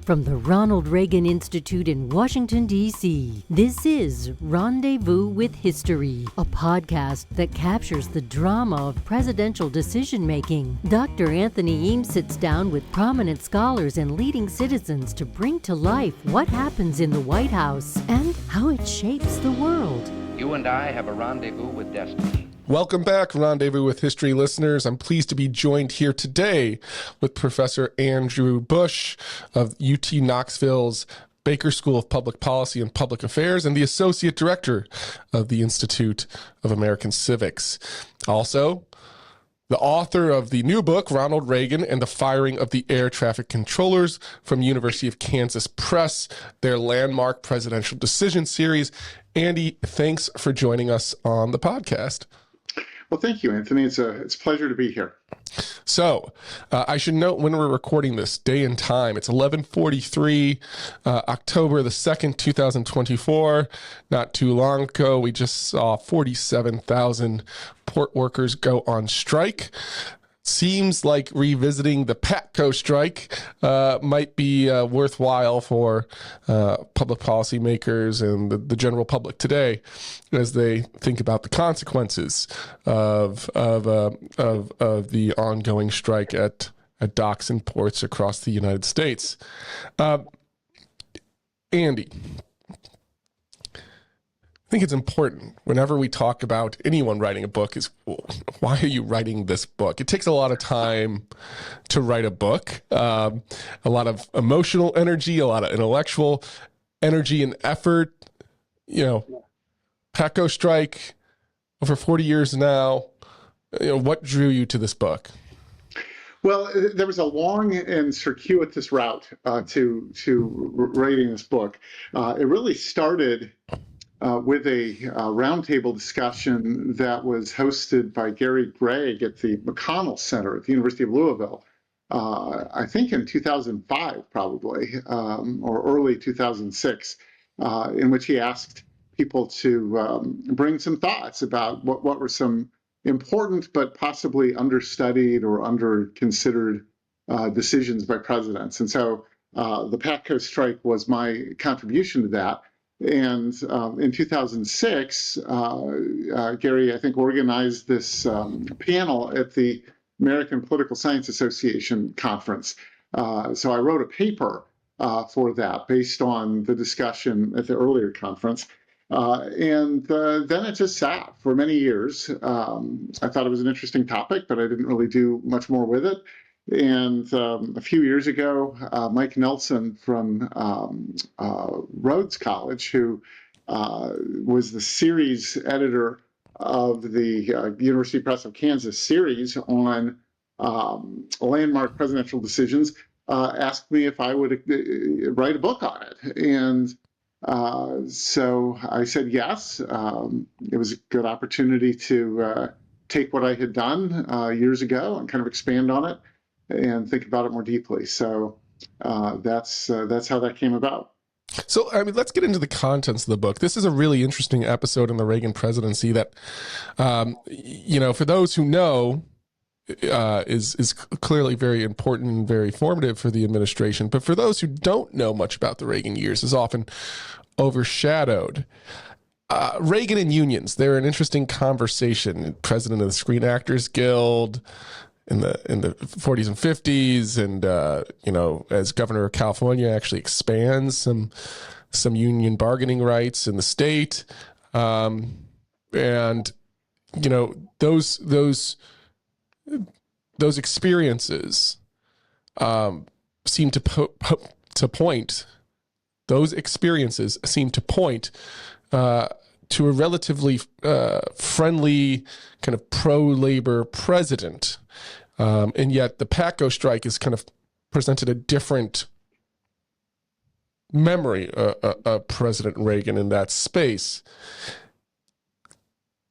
From the Ronald Reagan Institute in Washington, D.C., this is Rendezvous with History, a podcast that captures the drama of presidential decision-making. Dr. Anthony Eames sits down with prominent scholars and leading citizens to bring to life what happens in the White House and how it shapes the world. You and I have a rendezvous with destiny. Welcome back, Rendezvous with History listeners. I'm pleased to be joined here today with Professor Andrew Busch of UT Knoxville's Baker School of Public Policy and Public Affairs and the Associate Director of the Institute of American Civics. Also, the author of the new book, Ronald Reagan and the Firing of the Air Traffic Controllers from University of Kansas Press, their landmark presidential decision series. Andy, thanks for joining us on the podcast. Well, thank you, Anthony. It's a pleasure to be here. So I should note when we're recording this, day and time, it's 11:43, October the 2nd, 2024. Not too long ago, we just saw 47,000 port workers go on strike. Seems like revisiting the PATCO strike might be worthwhile for public policy makers and the general public today as they think about the consequences of the ongoing strike at docks and ports across the United States. Andy, I think it's important whenever we talk about anyone writing a book is, why are you writing this book? It takes a lot of time to write a book, a lot of emotional energy, a lot of intellectual energy and effort. You know, PATCO strike over 40 years now. You know, what drew you to this book? Well, there was a long and circuitous route to writing this book. It really started with a roundtable discussion that was hosted by Gary Gregg at the McConnell Center at the University of Louisville, I think in 2005 probably, or early 2006, in which he asked people to bring some thoughts about what were some important but possibly understudied or under-considered decisions by presidents. And so the PATCO strike was my contribution to that. And in 2006, Gary, I think, organized this panel at the American Political Science Association conference. So I wrote a paper for that based on the discussion at the earlier conference. And then it just sat for many years. I thought it was an interesting topic, but I didn't really do much more with it. And a few years ago, Mike Nelson from Rhodes College, who was the series editor of the University Press of Kansas series on landmark presidential decisions, asked me if I would write a book on it. And so I said yes. It was a good opportunity to take what I had done years ago and kind of expand on it and think about it more deeply. So that's how that came about. So, I mean, let's get into the contents of the book. This is a really interesting episode in the Reagan presidency that, you know, for those who know, is clearly very important and very formative for the administration. But for those who don't know much about the Reagan years, is often overshadowed. Reagan and unions, they're an interesting conversation. President of the Screen Actors Guild in the 40s and 50s, and you know, as governor of California, actually expands some union bargaining rights in the state, and you know, those experiences seem to point. Those experiences seem to point to a relatively friendly, kind of pro-labor president. And yet the PATCO strike has kind of presented a different memory of President Reagan in that space.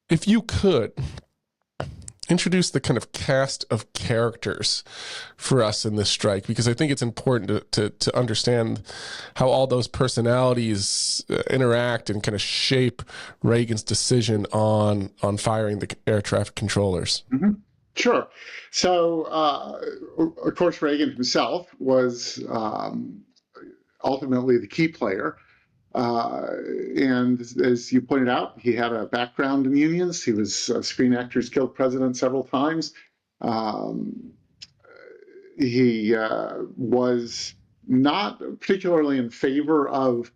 If you could introduce the kind of cast of characters for us in this strike, because I think it's important to understand how all those personalities interact and kind of shape Reagan's decision on firing the air traffic controllers. Mm-hmm. Sure. So, of course, Reagan himself was ultimately the key player. And as you pointed out, he had a background in unions. He was Screen Actors Guild president several times. He was not particularly in favor of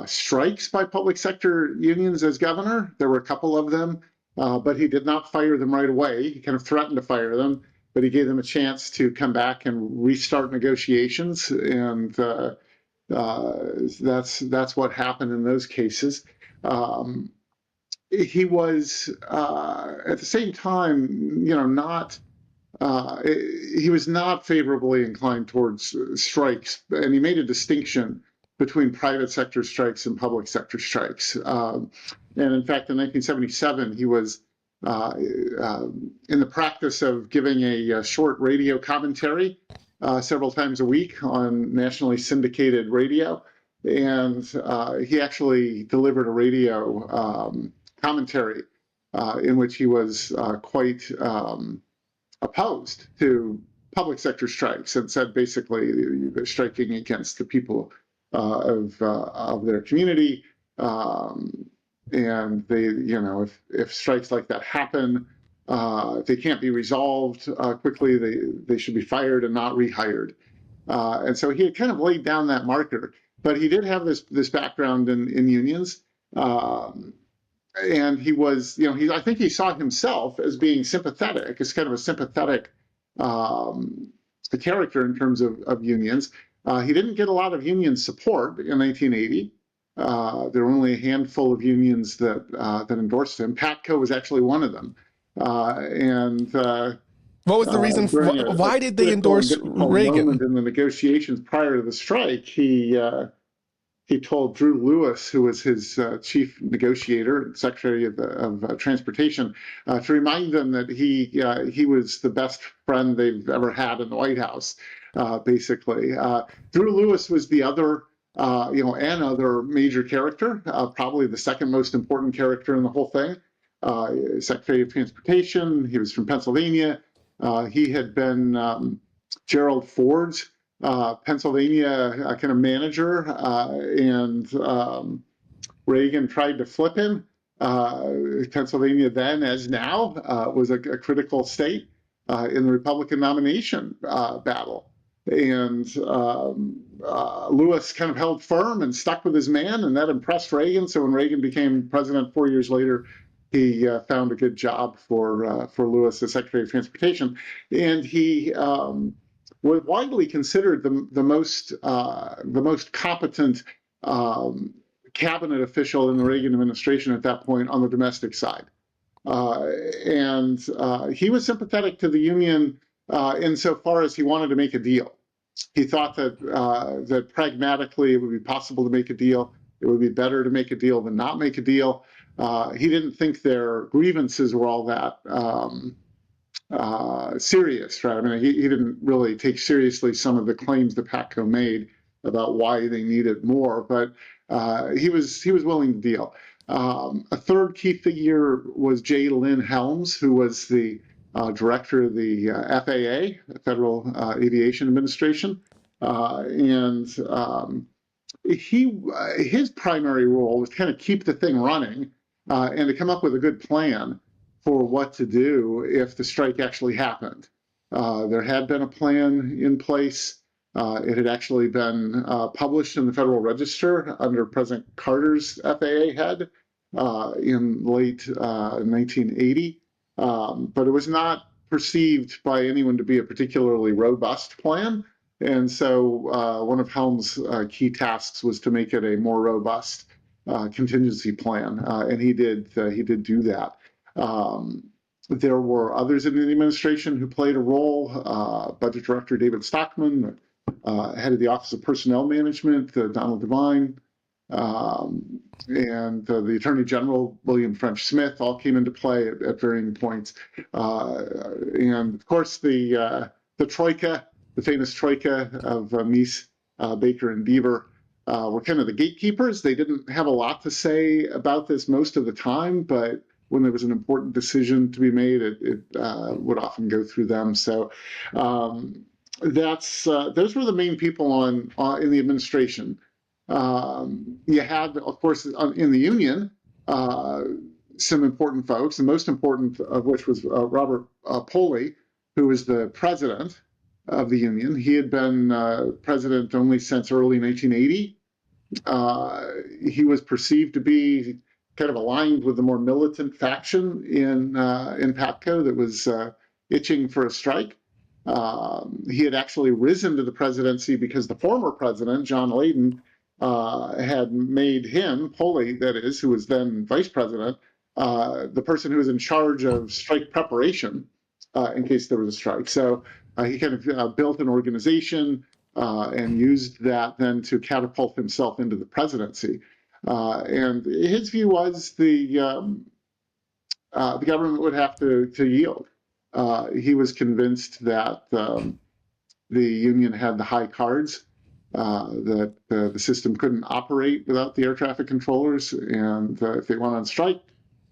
strikes by public sector unions as governor. There were a couple of them, but he did not fire them right away. He kind of threatened to fire them, but he gave them a chance to come back and restart negotiations. And that's what happened in those cases. He was at the same time, not. He was not favorably inclined towards strikes, and he made a distinction between private sector strikes and public sector strikes. And in fact, in 1977, he was in the practice of giving a short radio commentary several times a week on nationally syndicated radio. And he actually delivered a radio commentary in which he was quite opposed to public sector strikes and said basically they're striking against the people of their community, and they, if strikes like that happen, if they can't be resolved quickly, they should be fired and not rehired. And so he had kind of laid down that marker, but he did have this background in unions. And he was, I think he saw himself as being sympathetic, as kind of a sympathetic character in terms of unions. He didn't get a lot of union support in 1980. There were only a handful of unions that endorsed him. PATCO was actually one of them. What was the reason? Why did they endorse Reagan? In the negotiations prior to the strike, he told Drew Lewis, who was his chief negotiator, Secretary of Transportation, to remind them that he was the best friend they've ever had in the White House, basically. Drew Lewis was the other, another major character, probably the second most important character in the whole thing. Secretary of Transportation. He was from Pennsylvania. He had been Gerald Ford's Pennsylvania kind of manager, and Reagan tried to flip him. Pennsylvania then, as now, was a critical state in the Republican nomination battle. And Lewis kind of held firm and stuck with his man, and that impressed Reagan. So when Reagan became president 4 years later, he found a good job for Lewis as Secretary of Transportation. And he was widely considered the most competent cabinet official in the Reagan administration at that point on the domestic side. And he was sympathetic to the union insofar as he wanted to make a deal. He thought that pragmatically it would be possible to make a deal. It would be better to make a deal than not make a deal. He didn't think their grievances were all that serious, right? I mean, he didn't really take seriously some of the claims that PATCO made about why they needed more, but he was willing to deal. A third key figure was J. Lynn Helms, who was the director of the FAA, the Federal Aviation Administration, and his primary role was to kind of keep the thing running and to come up with a good plan for what to do if the strike actually happened. There had been a plan in place. It had actually been published in the Federal Register under President Carter's FAA head in late 1980, but it was not perceived by anyone to be a particularly robust plan. And so one of Helms' key tasks was to make it a more robust contingency plan, and he did do that. There were others in the administration who played a role. Budget Director David Stockman, head of the Office of Personnel Management, Donald Devine, and the Attorney General, William French Smith, all came into play at varying points. And of course, the Troika, the famous Troika of Mies, Baker, and Beaver, were kind of the gatekeepers. They didn't have a lot to say about this most of the time, but when there was an important decision to be made, it would often go through them. So those were the main people in the administration. You had, of course, in the Union, some important folks, the most important of which was Robert Poley, who was the president of the Union. He had been president only since early 1980. He was perceived to be kind of aligned with the more militant faction in PATCO that was itching for a strike. He had actually risen to the presidency because the former president, John Layden, had made him, Poley, that is, who was then vice president, the person who was in charge of strike preparation in case there was a strike. So he kind of built an organization and used that then to catapult himself into the presidency. And his view was the government would have to yield. He was convinced that the Union had the high cards, that the system couldn't operate without the air traffic controllers, and if they went on strike,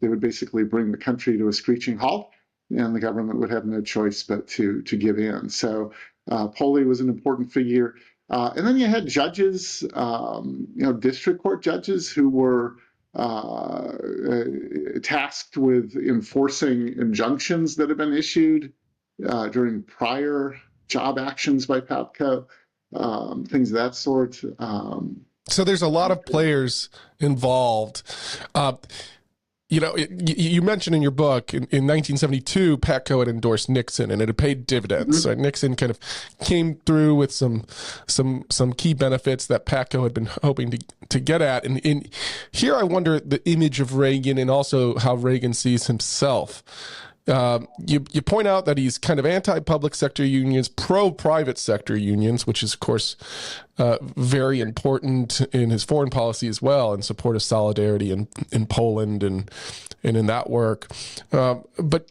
they would basically bring the country to a screeching halt, and the government would have no choice but to give in. So Poley was an important figure. And then you had judges, district court judges who were tasked with enforcing injunctions that had been issued during prior job actions by PATCO, things of that sort. So there's a lot of players involved. You mentioned in your book in 1972, PATCO had endorsed Nixon, and it had paid dividends. Mm-hmm. So Nixon kind of came through with some key benefits that PATCO had been hoping to get at. And here I wonder the image of Reagan and also how Reagan sees himself. You point out that he's kind of anti-public sector unions, pro-private sector unions, which is, of course, very important in his foreign policy as well, in support of solidarity in Poland and in that work. But,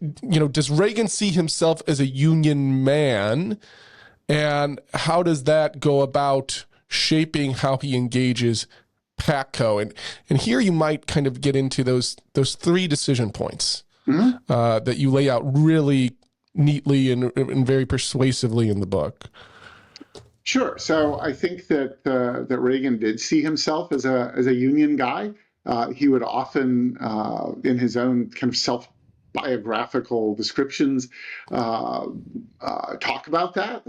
does Reagan see himself as a union man? And how does that go about shaping how he engages PATCO? And here you might kind of get into those three decision points. Mm-hmm. That you lay out really neatly and very persuasively in the book. Sure. So I think that Reagan did see himself as a union guy. He would often, in his own kind of self-biographical descriptions, talk about that.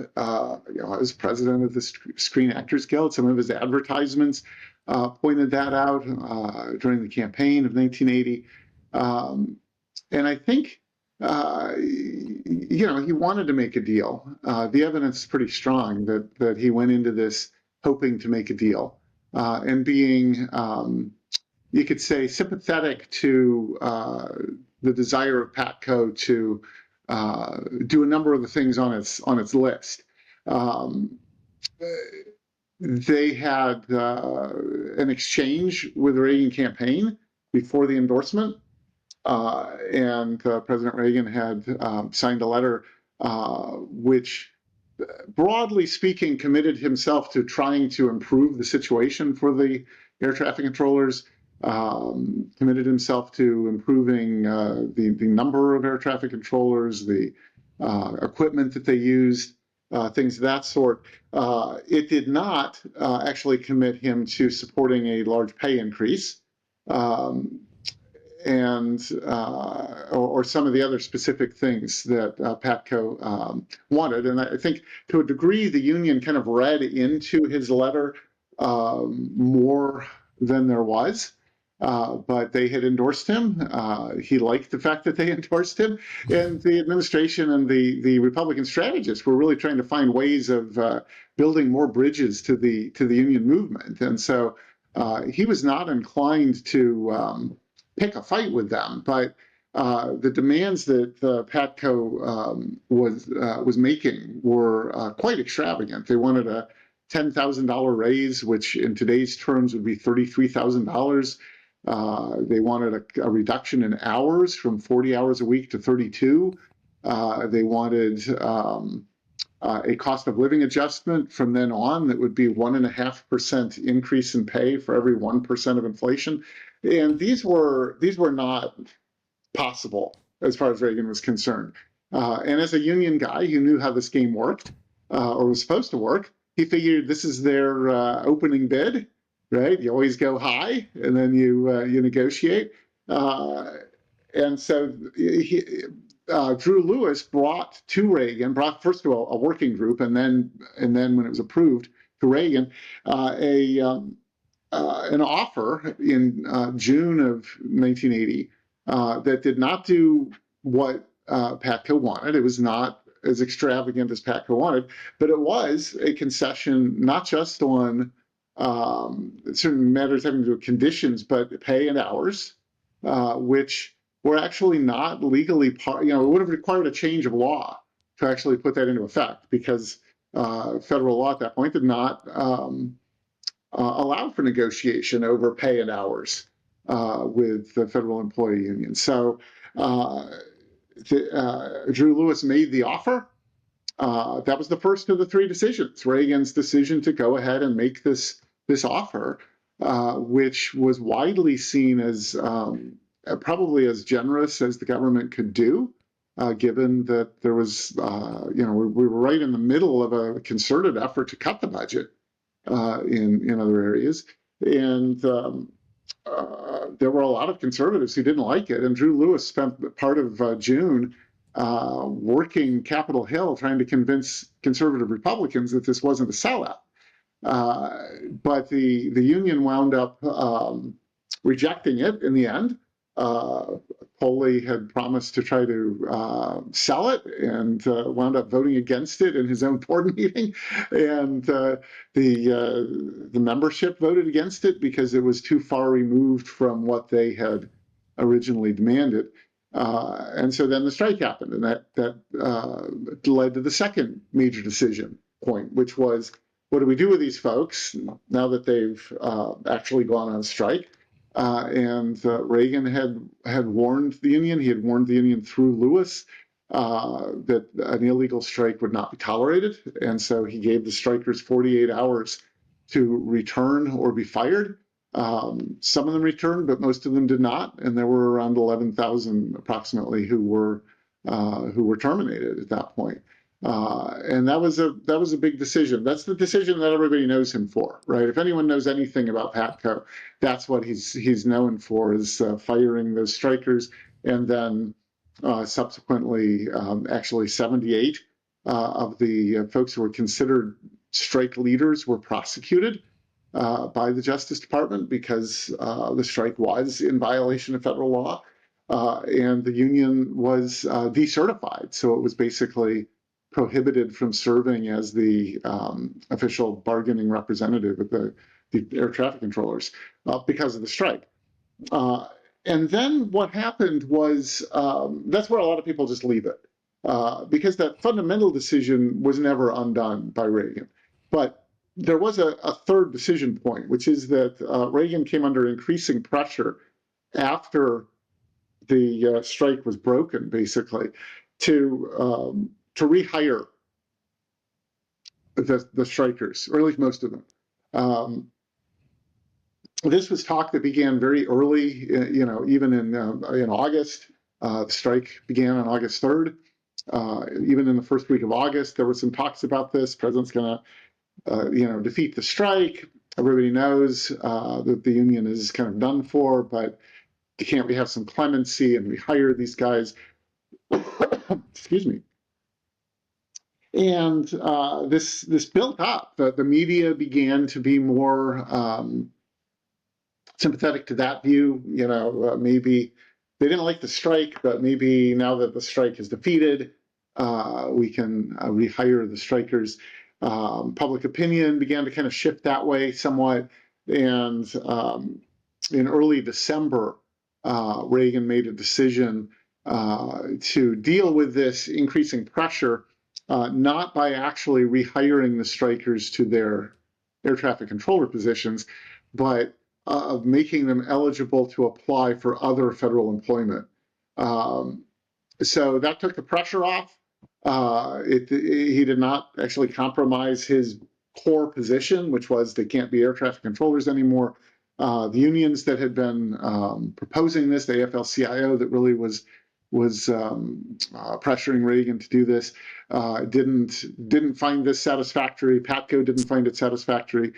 As president of the Screen Actors Guild, some of his advertisements pointed that out during the campaign of 1980. And I think, he wanted to make a deal. The evidence is pretty strong that he went into this hoping to make a deal and being, you could say, sympathetic to the desire of PATCO to do a number of the things on its list. They had an exchange with the Reagan campaign before the endorsement. And President Reagan had signed a letter which, broadly speaking, committed himself to trying to improve the situation for the air traffic controllers, committed himself to improving the number of air traffic controllers, the equipment that they used, things of that sort. It did not actually commit him to supporting a large pay increase. And or some of the other specific things that PATCO wanted. And I think to a degree, the union kind of read into his letter more than there was. But they had endorsed him. He liked the fact that they endorsed him. And the administration and the Republican strategists were really trying to find ways of building more bridges to the union movement. And so he was not inclined to pick a fight with them, but the demands that PATCO was making were quite extravagant. They wanted a $10,000 raise, which in today's terms would be $33,000. They wanted a reduction in hours from 40 hours a week to 32. They wanted a cost of living adjustment from then on that would be 1.5% increase in pay for every 1% of inflation. And these were not possible as far as Reagan was concerned. And as a union guy, he knew how this game worked. or was supposed to work. He figured this is their opening bid, right? You always go high, and then you negotiate. And so Drew Lewis brought first of all a working group, and then when it was approved to Reagan, an offer in June of 1980 that did not do what PATCO wanted. It was not as extravagant as PATCO wanted, but it was a concession not just on certain matters having to do with conditions, but pay and hours, which were actually not legally it would have required a change of law to actually put that into effect, because federal law at that point did not allow for negotiation over pay and hours with the federal employee union. So Drew Lewis made the offer. That was the first of the three decisions. Reagan's decision to go ahead and make this offer, which was widely seen as probably as generous as the government could do, given that there was, we were right in the middle of a concerted effort to cut the budget in other areas, and there were a lot of conservatives who didn't like it. And Drew Lewis spent part of June working Capitol Hill trying to convince conservative Republicans that this wasn't a sellout. But the union wound up rejecting it in the end. Coley had promised to try to sell it, and wound up voting against it in his own board meeting. And the membership voted against it because it was too far removed from what they had originally demanded. And so then the strike happened, and that led to the second major decision point, which was, what do we do with these folks now that they've actually gone on strike? And Reagan had warned the union. He had warned the union through Lewis that an illegal strike would not be tolerated. And so he gave the strikers 48 hours to return or be fired. Some of them returned, but most of them did not. And there were around 11,000 approximately who were terminated at that point. And that was a big decision. That's the decision that everybody knows him for, right? If anyone knows anything about PATCO, that's what he's known for, is firing those strikers, and then subsequently, actually 78 of the folks who were considered strike leaders were prosecuted by the Justice Department because the strike was in violation of federal law, and the union was decertified. So it was basically prohibited from serving as the official bargaining representative of the air traffic controllers because of the strike. And then what happened was, that's where a lot of people just leave it, because that fundamental decision was never undone by Reagan. But there was a third decision point, which is that Reagan came under increasing pressure after the strike was broken, basically, to rehire the strikers, or at least most of them. This was talk that began very early, even in August. The strike began on August 3rd. Even in the first week of August, there were some talks about this. President's going to, defeat the strike. Everybody knows that the union is kind of done for, but can't we have some clemency and rehire these guys? Excuse me. And this built up. The media began to be more sympathetic to that view. Maybe they didn't like the strike, but maybe now that the strike is defeated, we can rehire the strikers. Public opinion began to kind of shift that way somewhat. And in early December, Reagan made a decision to deal with this increasing pressure, not by actually rehiring the strikers to their air traffic controller positions, but of making them eligible to apply for other federal employment. So that took the pressure off. He did not actually compromise his core position, which was they can't be air traffic controllers anymore. The unions that had been proposing this, the AFL-CIO, that really was pressuring Reagan to do this. Didn't find this satisfactory. PATCO didn't find it satisfactory.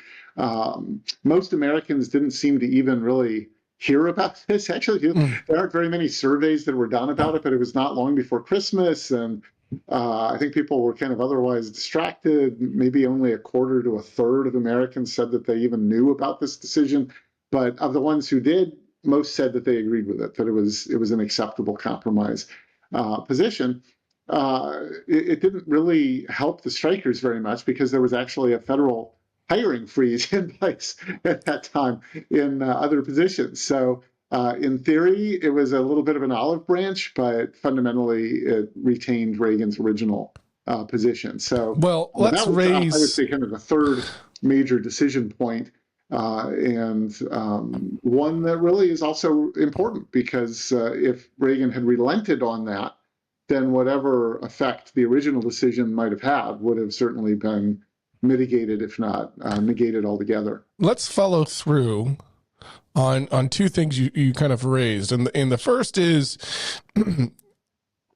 Most Americans didn't seem to even really hear about this. Actually, there aren't very many surveys that were done about it, but it was not long before Christmas, and I think people were kind of otherwise distracted. Maybe only a quarter to a third of Americans said that they even knew about this decision. But of the ones who did, most said that they agreed with it, that it was an acceptable compromise position. It didn't really help the strikers very much because there was actually a federal hiring freeze in place at that time in other positions. So in theory, it was a little bit of an olive branch, but fundamentally it retained Reagan's original position. So let's that was, raise, I would say, kind of the third major decision point, and one that really is also important because if Reagan had relented on that, then whatever effect the original decision might have had would have certainly been mitigated, if not negated altogether. Let's follow through on two things you kind of raised. And the first is the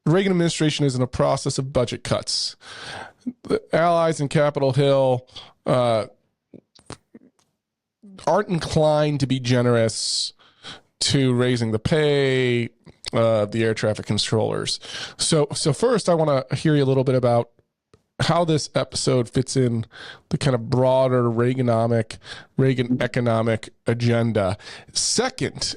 Reagan administration is in a process of budget cuts. The allies in Capitol Hill aren't inclined to be generous to raising the pay of the air traffic controllers. So first, I want to hear you a little bit about how this episode fits in the kind of broader Reagan economic agenda. Second,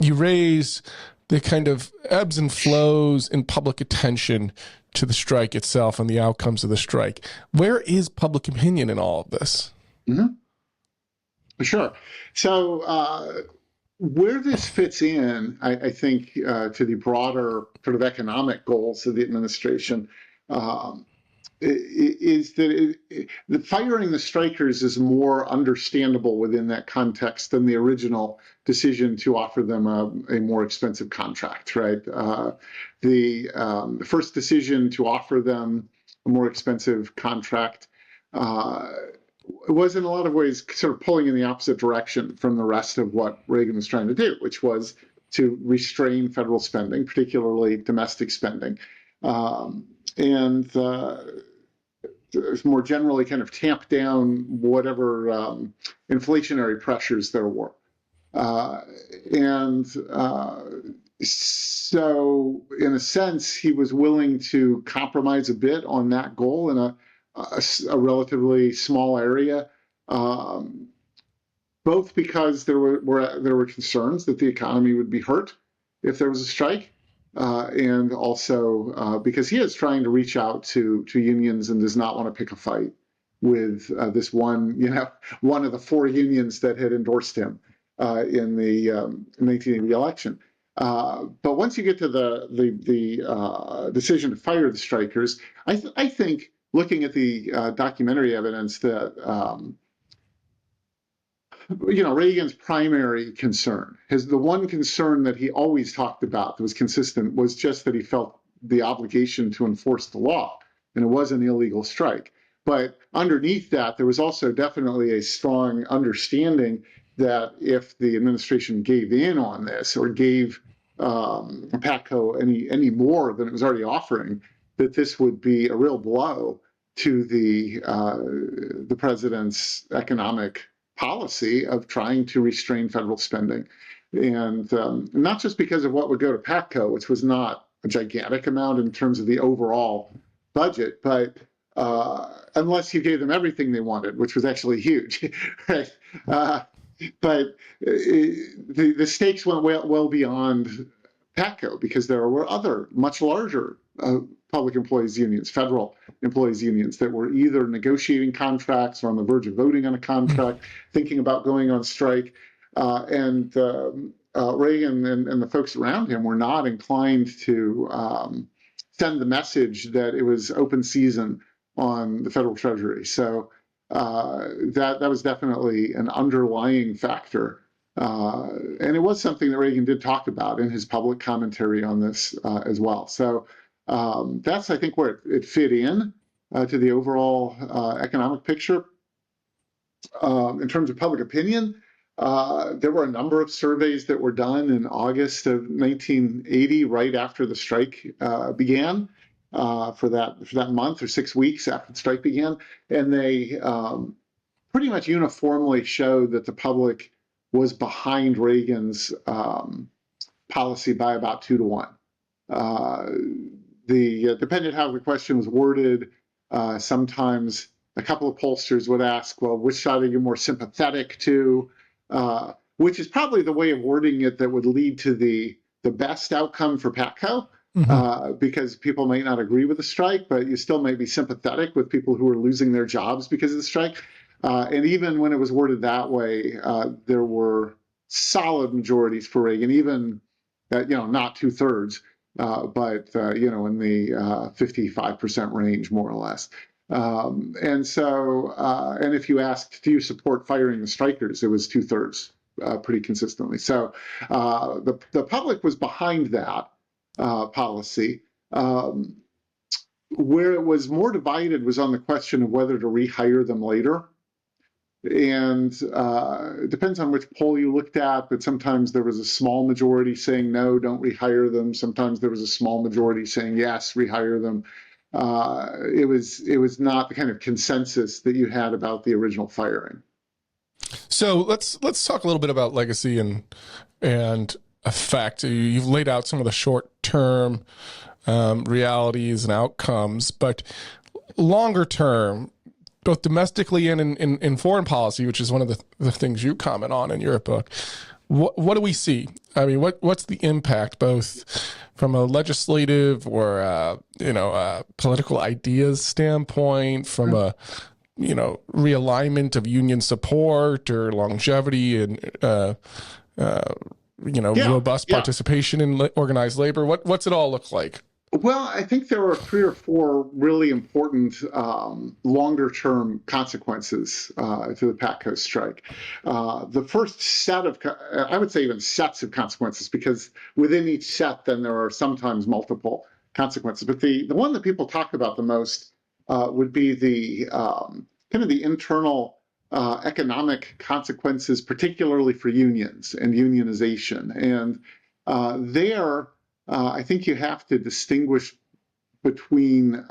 you raise the kind of ebbs and flows in public attention to the strike itself and the outcomes of the strike. Where is public opinion in all of this? Mm-hmm. Sure. So where this fits in, I think, to the broader sort of economic goals of the administration, is that the firing the strikers is more understandable within that context than the original decision to offer them a more expensive contract, right? The first decision to offer them a more expensive contract was in a lot of ways sort of pulling in the opposite direction from the rest of what Reagan was trying to do, which was to restrain federal spending, particularly domestic spending. And more generally kind of tamp down whatever inflationary pressures there were. So in a sense, he was willing to compromise a bit on that goal in a relatively small area, both because there were concerns that the economy would be hurt if there was a strike, and also because he is trying to reach out to unions and does not want to pick a fight with this one of the four unions that had endorsed him in the 1980 election. But once you get to the decision to fire the strikers, I think looking at the documentary evidence that Reagan's primary concern, the one concern that he always talked about that was consistent, was just that he felt the obligation to enforce the law, and it was an illegal strike. But underneath that, there was also definitely a strong understanding that if the administration gave in on this or gave PATCO any more than it was already offering, that this would be a real blow to the president's economic policy of trying to restrain federal spending. And not just because of what would go to PATCO, which was not a gigantic amount in terms of the overall budget, but unless you gave them everything they wanted, which was actually huge, right? But the stakes went well beyond PATCO because there were other much larger public employees unions, federal employees unions that were either negotiating contracts or on the verge of voting on a contract, thinking about going on strike. And Reagan and the folks around him were not inclined to send the message that it was open season on the federal treasury. So that was definitely an underlying factor. And it was something that Reagan did talk about in his public commentary on this as well. So that's, I think, where it fit in to the overall economic picture. In terms of public opinion, There were a number of surveys that were done in August of 1980, right after the strike began, for that month or 6 weeks after the strike began, and they pretty much uniformly showed that the public was behind Reagan's policy by about 2 to 1. Depending on how the question was worded, sometimes a couple of pollsters would ask, well, which side are you more sympathetic to? Which is probably the way of wording it that would lead to the best outcome for PATCO, because people might not agree with the strike, but you still may be sympathetic with people who are losing their jobs because of the strike. And even when it was worded that way, there were solid majorities for Reagan, even not 2/3, but in the 55% range, more or less. And if you asked, do you support firing the strikers, it was 2/3, pretty consistently. So the public was behind that policy. Where it was more divided was on the question of whether to rehire them later. And it depends on which poll you looked at, but sometimes there was a small majority saying no, don't rehire them. Sometimes there was a small majority saying yes, rehire them. It was not the kind of consensus that you had about the original firing. So let's talk a little bit about legacy and effect. You've laid out some of the short-term realities and outcomes, but longer term, both domestically and in foreign policy, which is one of the things you comment on in your book, what do we see? I mean, what's the impact, both from a legislative or political ideas standpoint, from a realignment of union support or longevity and robust participation in organized labor? What's it all look like? Well, I think there are 3 or 4 really important longer-term consequences to the PATCO strike. The first set of, I would say even sets of consequences, because within each set, then there are sometimes multiple consequences. But the one that people talk about the most would be the kind of the internal economic consequences, particularly for unions and unionization. And I think you have to distinguish between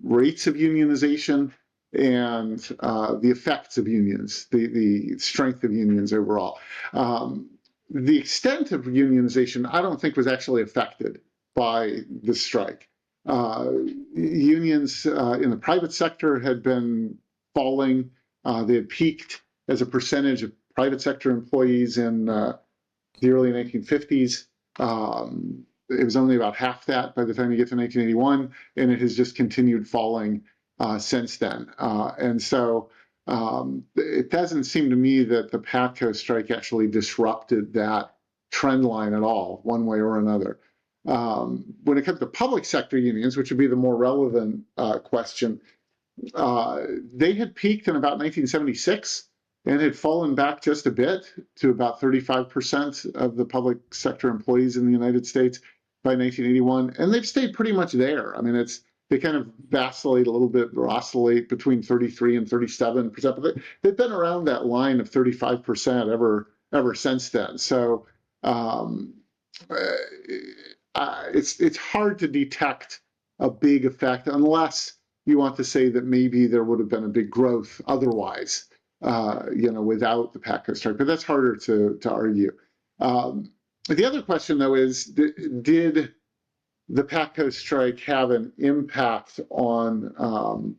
rates of unionization and the effects of unions, the strength of unions overall. The extent of unionization, I don't think, was actually affected by the strike. Unions in the private sector had been falling. They had peaked as a percentage of private sector employees in the early 1950s. It was only about half that by the time you get to 1981, and it has just continued falling since then. And so it doesn't seem to me that the PATCO strike actually disrupted that trend line at all, one way or another. When it comes to public sector unions, which would be the more relevant question, they had peaked in about 1976 and had fallen back just a bit to about 35% of the public sector employees in the United States by 1981, and they've stayed pretty much there. I mean, they kind of vacillate a little bit, or oscillate between 33 and 37%, but they've been around that line of 35% ever since then. So it's hard to detect a big effect unless you want to say that maybe there would have been a big growth otherwise, without the PATCO strike. But that's harder to argue. The other question, though, is did the PATCO strike have an impact on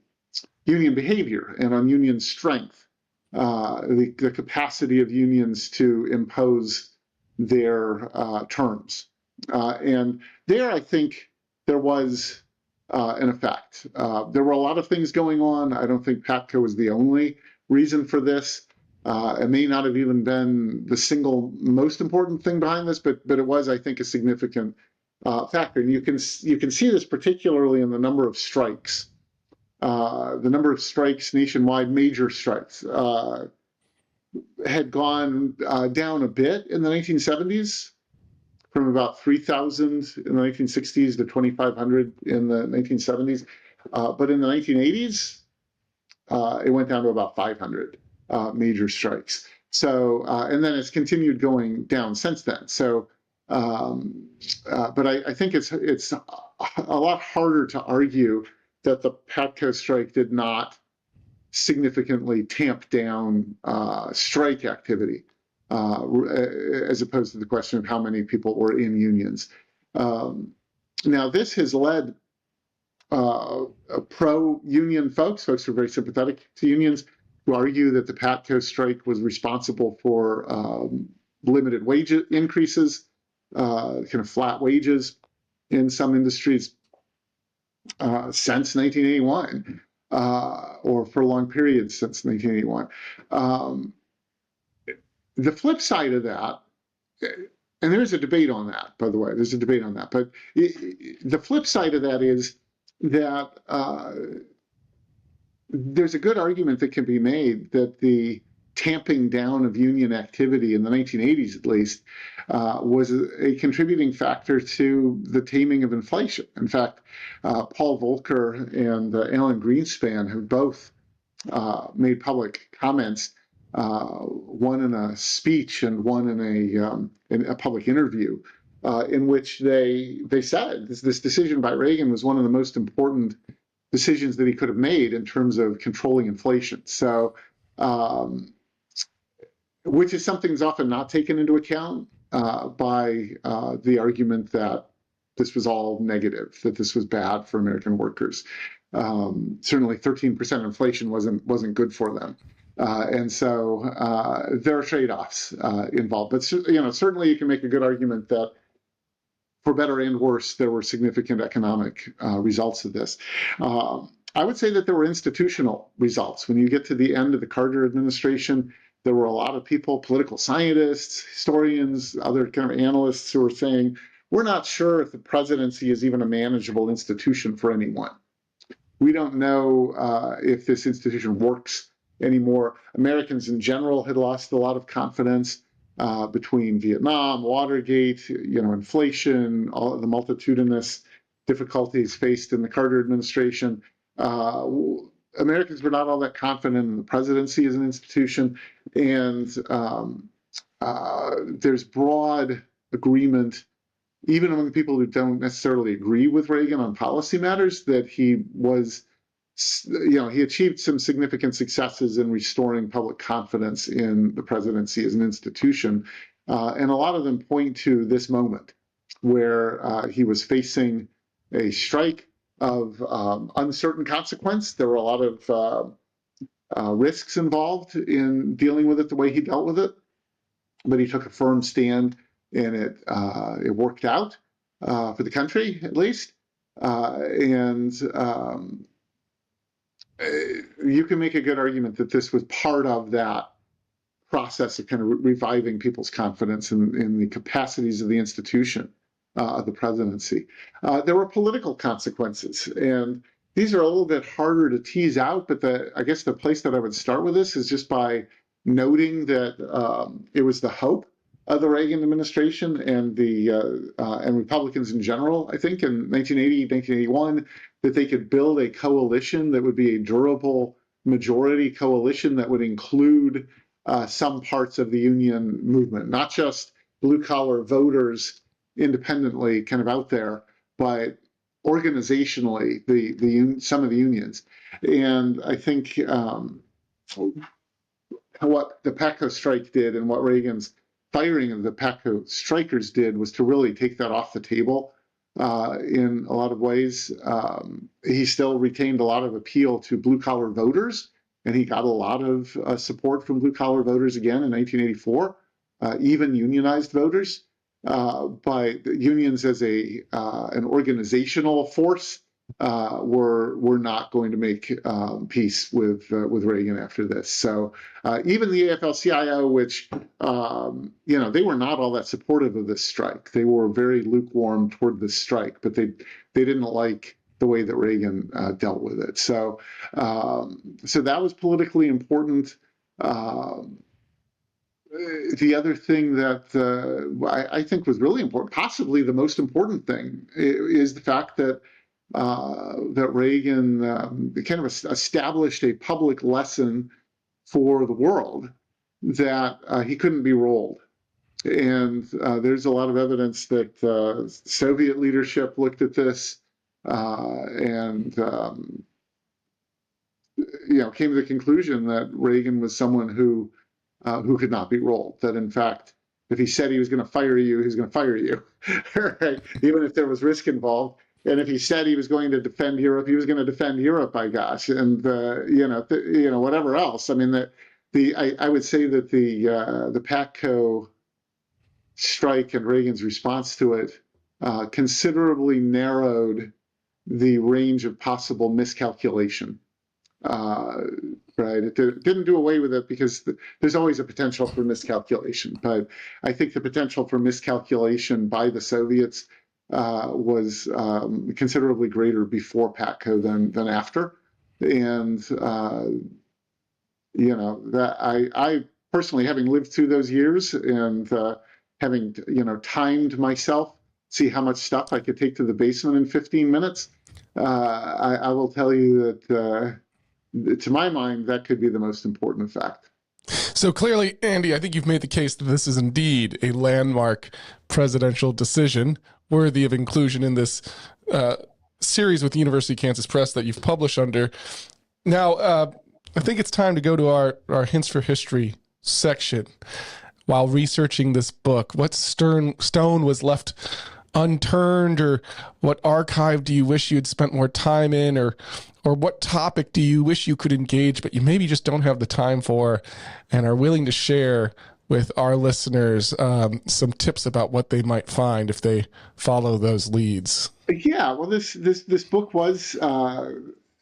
union behavior and on union strength, the capacity of unions to impose their terms? And there, I think there was an effect. There were a lot of things going on. I don't think PATCO was the only reason for this. It may not have even been the single most important thing behind this, but it was, I think, a significant factor. And you can see this particularly in the number of strikes. The number of strikes nationwide, major strikes, had gone down a bit in the 1970s, from about 3,000 in the 1960s to 2,500 in the 1970s. But in the 1980s, it went down to about 500 major strikes. So, and then it's continued going down since then. So, but I think it's a lot harder to argue that the PATCO strike did not significantly tamp down strike activity, as opposed to the question of how many people were in unions. Now, this has led pro-union folks who are very sympathetic to unions, who argue that the PATCO strike was responsible for limited wage increases, kind of flat wages in some industries since 1981, or for long periods since 1981. The flip side of that, and there's a debate on that, by the way, there's a debate on that, but the flip side of that is that there's a good argument that can be made that the tamping down of union activity in the 1980s, at least, was a contributing factor to the taming of inflation. In fact, Paul Volcker and Alan Greenspan have both made public comments, one in a speech and one in a public interview, in which they said this decision by Reagan was one of the most important decisions that he could have made in terms of controlling inflation. So, which is something that's often not taken into account by the argument that this was all negative, that this was bad for American workers. Certainly 13% inflation wasn't good for them. And so there are trade-offs involved. But certainly you can make a good argument that for better and worse, there were significant economic results of this. I would say that there were institutional results. When you get to the end of the Carter administration, there were a lot of people, political scientists, historians, other kind of analysts who were saying, we're not sure if the presidency is even a manageable institution for anyone. We don't know if this institution works anymore. Americans in general had lost a lot of confidence between Vietnam, Watergate, inflation, all of the multitudinous difficulties faced in the Carter administration. Americans were not all that confident in the presidency as an institution, and there's broad agreement, even among people who don't necessarily agree with Reagan on policy matters, that he was, he achieved some significant successes in restoring public confidence in the presidency as an institution. And a lot of them point to this moment where he was facing a strike of uncertain consequence. There were a lot of risks involved in dealing with it the way he dealt with it, but he took a firm stand, and it worked out for the country, at least. And you can make a good argument that this was part of that process of kind of reviving people's confidence in the capacities of the institution of the presidency. There were political consequences, and these are a little bit harder to tease out, but I guess the place that I would start with this is just by noting that it was the hope of the Reagan administration and and Republicans in general, I think, in 1980, 1981, that they could build a coalition that would be a durable majority coalition that would include some parts of the union movement, not just blue-collar voters independently kind of out there, but organizationally, some of the unions. And I think what the PATCO strike did and what Reagan's firing of the PATCO strikers did was to really take that off the table in a lot of ways. He still retained a lot of appeal to blue-collar voters, and he got a lot of support from blue-collar voters again in 1984, even unionized voters. But unions as an organizational force were not going to make peace with Reagan after this. So even the AFL-CIO, which they were not all that supportive of this strike. They were very lukewarm toward this strike, but they didn't like the way that Reagan dealt with it. So that was politically important. The other thing that I think was really important, possibly the most important thing, is the fact that Reagan kind of established a public lesson for the world that he couldn't be rolled. And there's a lot of evidence that Soviet leadership looked at this and came to the conclusion that Reagan was someone who could not be rolled. That in fact, if he said he was going to fire you, he was going to fire you, right? Even if there was risk involved. And if he said he was going to defend Europe, he was going to defend Europe, I guess, and whatever else. I mean, I would say that the PATCO strike and Reagan's response to it considerably narrowed the range of possible miscalculation. Right, it didn't do away with it because there's always a potential for miscalculation. But I think the potential for miscalculation by the Soviets was considerably greater before PATCO than after. And that I personally, having lived through those years and having timed myself, see how much stuff I could take to the basement in 15 minutes, I will tell you that to my mind, that could be the most important fact. So clearly, Andy, I think you've made the case that this is indeed a landmark presidential decision worthy of inclusion in this series with the University of Kansas Press that you've published under. Now, I think it's time to go to our Hints for History section. While researching this book, what stone was left unturned, or what archive do you wish you had spent more time in, or what topic do you wish you could engage, but you maybe just don't have the time for and are willing to share with our listeners some tips about what they might find if they follow those leads? Yeah, well, this book was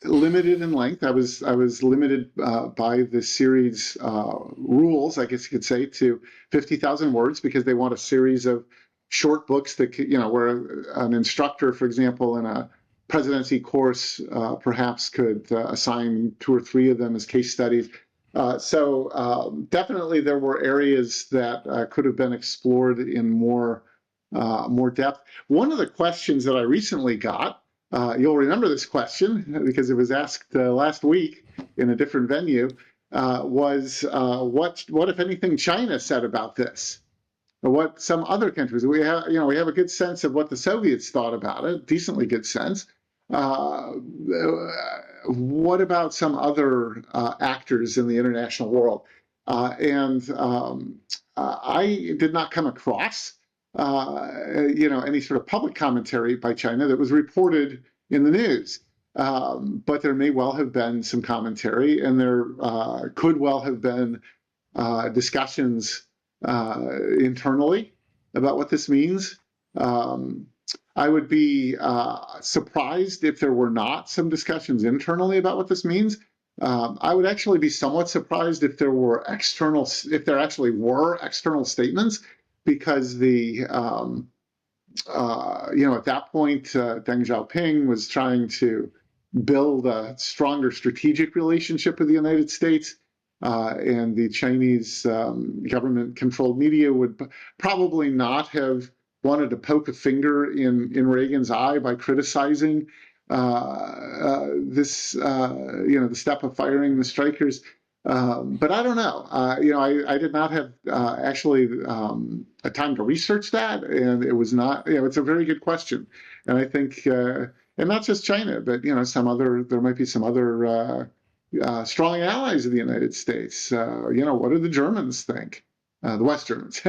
limited in length. I was limited by the series rules, I guess you could say, to 50,000 words because they want a series of short books that where an instructor, for example, in a presidency course perhaps could assign 2 or 3 of them as case studies. So definitely there were areas that could have been explored in more depth. One of the questions that I recently got, you'll remember this question because it was asked last week in a different venue, was what if anything China said about this? Or what some other countries? We have a good sense of what the Soviets thought about it, decently good sense. What about some other actors in the international world? And I did not come across, any sort of public commentary by China that was reported in the news. But there may well have been some commentary, and there could well have been discussions internally about what this means. I would be surprised if there were not some discussions internally about what this means. I would actually be somewhat surprised if there actually were external statements, because at that point, Deng Xiaoping was trying to build a stronger strategic relationship with the United States. And the Chinese government-controlled media would probably not have wanted to poke a finger in Reagan's eye by criticizing this, the step of firing the strikers. But I don't know. I did not have actually a time to research that, and it was not. It's a very good question, and I think, and not just China, but there might be some other strong allies of the United States. What do the Germans think? The West Germans.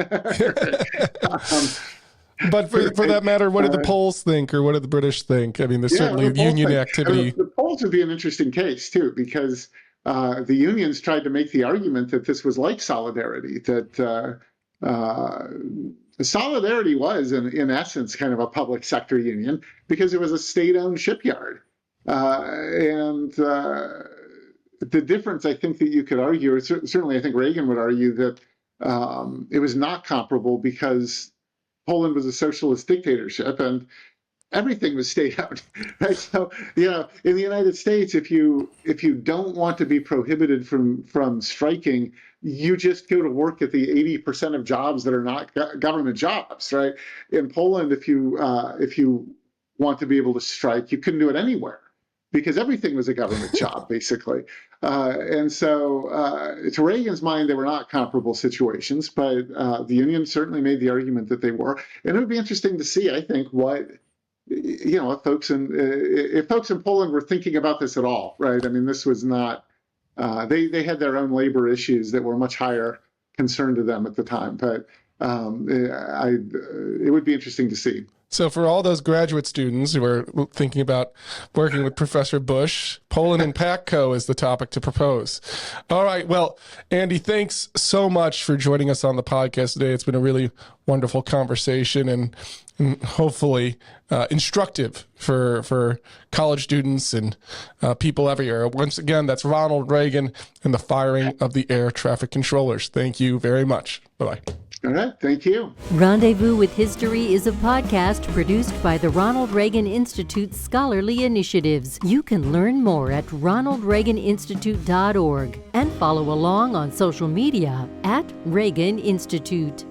But for that matter, what do the Poles think, or what do the British think? I mean, there's certainly union activity. The Poles would be an interesting case, too, because the unions tried to make the argument that this was like solidarity, that solidarity was, in essence, kind of a public sector union, because it was a state-owned shipyard. And the difference, I think, that you could argue, or certainly I think Reagan would argue, that it was not comparable because Poland was a socialist dictatorship and everything was state-owned. Right? So, in the United States, if you don't want to be prohibited from striking, you just go to work at the 80% of jobs that are not government jobs. Right? In Poland, if you want to be able to strike, you couldn't do it anywhere. because everything was a government job, basically. And so to Reagan's mind, they were not comparable situations, but the union certainly made the argument that they were. And it would be interesting to see, I think, what, if folks in Poland were thinking about this at all, right? I mean, this was not, they had their own labor issues that were much higher concern to them at the time, but it would be interesting to see. So for all those graduate students who are thinking about working with Professor Busch, Poland and PATCO is the topic to propose. All right. Well, Andy, thanks so much for joining us on the podcast today. It's been a really wonderful conversation and hopefully instructive for college students and people everywhere. Once again, that's Ronald Reagan and the firing of the air traffic controllers. Thank you very much. Bye-bye. All right. Thank you. Rendezvous with History is a podcast produced by the Ronald Reagan Institute's scholarly initiatives. You can learn more at ronaldreaganinstitute.org and follow along on social media at Reagan Institute.